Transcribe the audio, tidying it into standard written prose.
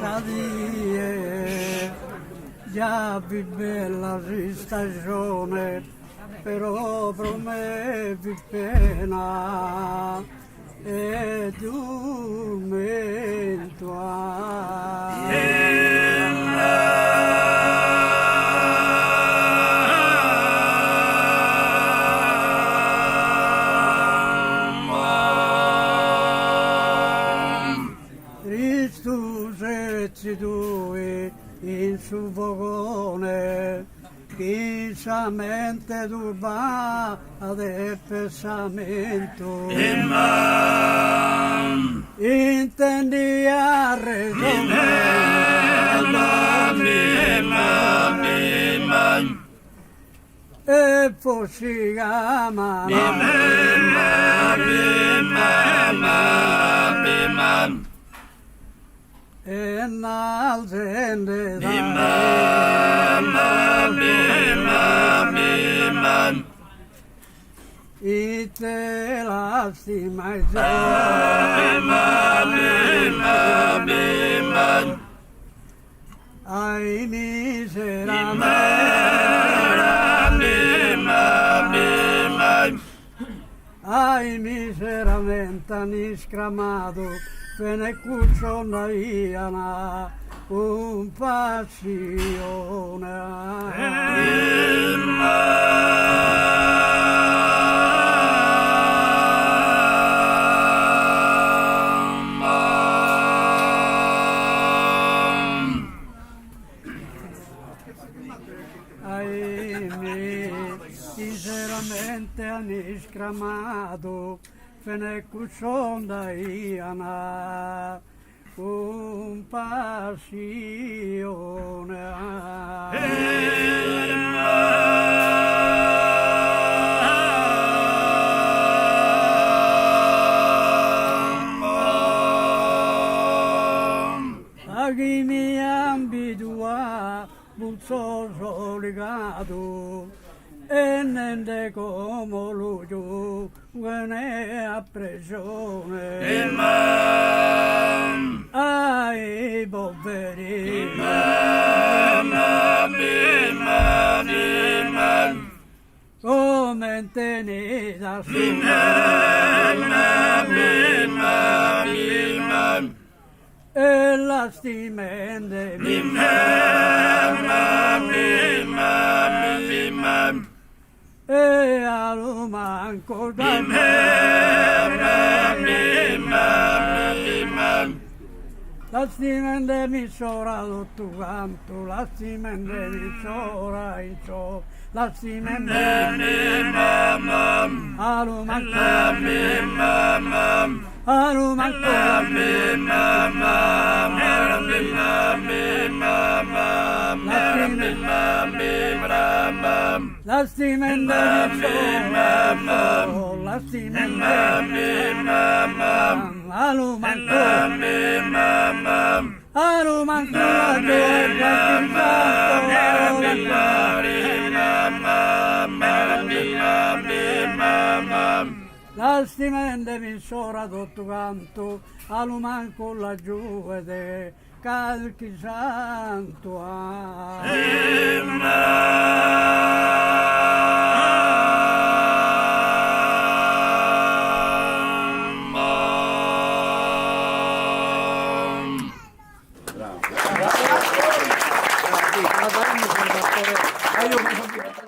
Sadie, già più bella si stagione, però per me più pena e tu mi due in su vagone, chi sa mente turba del pensamento. Imam, intendi a Imam, e poi si chiama Imam, e n'alzende Imam, e te lastima il Imam, ai miseramente ai miseramente hanno scramato ne cucciona iana un sinceramente hanno scramato ne cucciona iana un chi mi ambidua puzzoso legato e nende come lui ne a prigione Imam, ai poveri Imam, come tenida su Imam, e la stimende Imam, e alumanco da la stimende mi sora tutto quanto, la stimende mi sora in ciò, la stimende alumanco la stimende la stimende mi sora tutto canto, alumanco laggiù ed è calchi santo. Bravo.